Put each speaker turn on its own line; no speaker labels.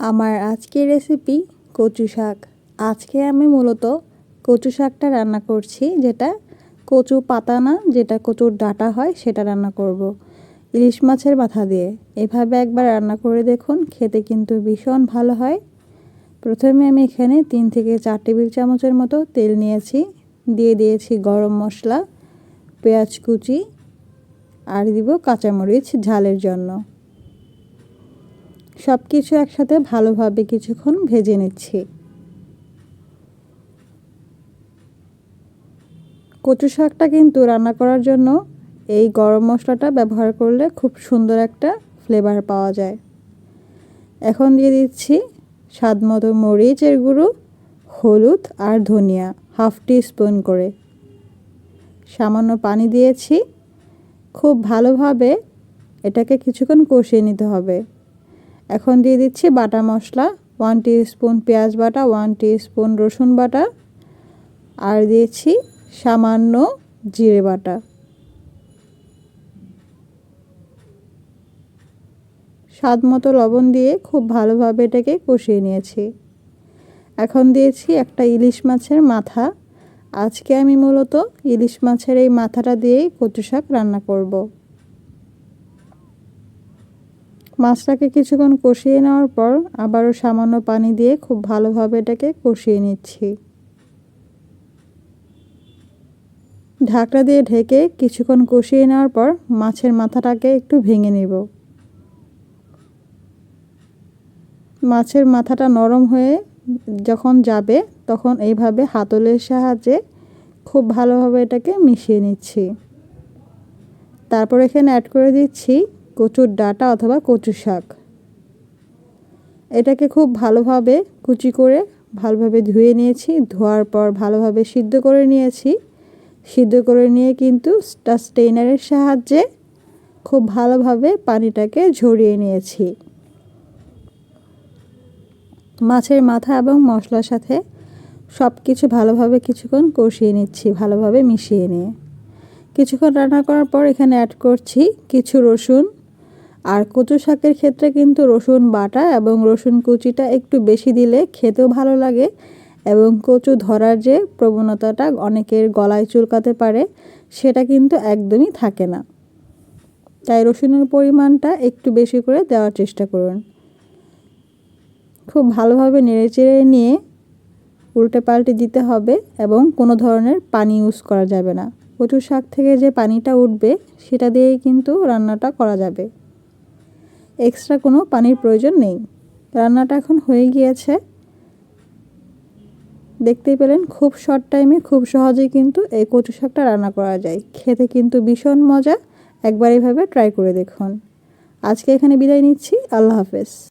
আমার আজকের রেসিপি কচু শাক। আজকে আমি মূলত কচু শাকটা রান্না করছি, যেটা কচু পাতা না, যেটা কচুর ডাঁটা হয় সেটা রান্না করব ইলিশ মাছের মাথা দিয়ে। এভাবে একবার রান্না করে দেখুন, খেতে কিন্তু ভীষণ ভালো হয়। প্রথমে আমি এখানে 3 থেকে 4 টেবিল চামচের মতো তেল নিয়েছি, দিয়ে দিয়েছি গরম মশলা, পেঁয়াজ কুচি আর দিব কাঁচামরিচ ঝালের জন্য। সব কিছু একসাথে ভালোভাবে কিছুক্ষণ ভেজে নিচ্ছি। কচু শাকটা কিন্তু রান্না করার জন্য এই গরম মশলাটা ব্যবহার করলে খুব সুন্দর একটা ফ্লেভার পাওয়া যায়। এখন দিয়ে দিচ্ছি স্বাদমতো মরিচের গুঁড়ো, হলুদ আর ধনিয়া হাফ টিস্পুন করে। সামান্য পানি দিয়েছি। খুব ভালোভাবে এটাকে কিছুক্ষণ কষিয়ে নিতে হবে। এখন দিয়ে দিচ্ছি বাটা মশলা, 1 টিস্পুন পেঁয়াজ বাটা, 1 টিস্পুন রসুন বাটা আর দিয়েছি সামান্য জিরে বাটা। স্বাদ মতো লবণ দিয়ে খুব ভালোভাবে এটাকে কষিয়ে নিয়েছি। এখন দিয়েছি একটা ইলিশ মাছের মাথা। আজকে আমি মূলত ইলিশ মাছের এই মাথাটা দিয়েই কচু শাক রান্না করব। মাছটাকে কিছুক্ষণ কষিয়ে নেওয়ার পর আবারও সামান্য পানি দিয়ে খুব ভালোভাবে এটাকে কষিয়ে নিচ্ছি। ঢাকনা দিয়ে ঢেকে কিছুক্ষণ কষিয়ে নেওয়ার পর মাছের মাথাটাকে একটু ভেঙে নেব। মাছের মাথাটা নরম হয়ে যখন যাবে তখন এইভাবে হাতলের সাহায্যে খুব ভালোভাবে এটাকে মিশিয়ে নিচ্ছি। তারপর এখানে অ্যাড করে দিচ্ছি কচুর ডাঁটা অথবা কচু শাক। এটাকে খুব ভালোভাবে কুচি করে ভালোভাবে ধুয়ে নিয়েছি। ধোয়ার পর ভালোভাবে সিদ্ধ করে নিয়েছি। সিদ্ধ করে নিয়ে কিন্তু স্টেইনারের সাহায্যে খুব ভালোভাবে পানিটাকে ঝরিয়ে নিয়েছি। মাছের মাথা এবং মশলার সাথে সব কিছু ভালোভাবে কিছুক্ষণ কষিয়ে নিচ্ছি, ভালোভাবে মিশিয়ে নিয়ে। কিছুক্ষণ রান্না করার পর এখানে অ্যাড করছি কিছু রসুন। আর কচু শাকের ক্ষেত্রে কিন্তু রসুন বাটা এবং রসুন কুচিটা একটু বেশি দিলে খেতেও ভালো লাগে, এবং কচু ধরার যে প্রবণতাটা অনেকের গলায় চুলকাতে পারে সেটা কিন্তু একদমই থাকে না। তাই রসুনের পরিমাণটা একটু বেশি করে দেওয়ার চেষ্টা করুন। খুব ভালোভাবে নেড়েচেড়ে নিয়ে উল্টে পাল্টে দিতে হবে, এবং কোনো ধরনের পানি ইউজ করা যাবে না। কচু শাক থেকে যে পানিটা উঠবে সেটা দিয়েই কিন্তু রান্নাটা করা যাবে। এক্সট্রা কোনো পানির প্রয়োজন নেই। রান্নাটা এখন হয়ে গিয়েছে। দেখতেই পেলেন খুব শর্ট টাইমে খুব সহজেই কিন্তু এই কচু শাকটা রান্না করা যায়। খেতে কিন্তু ভীষণ মজা। একবার এইভাবে ট্রাই করে দেখুন। আজকে এখানে বিদায় নিচ্ছি। আল্লাহ হাফেজ।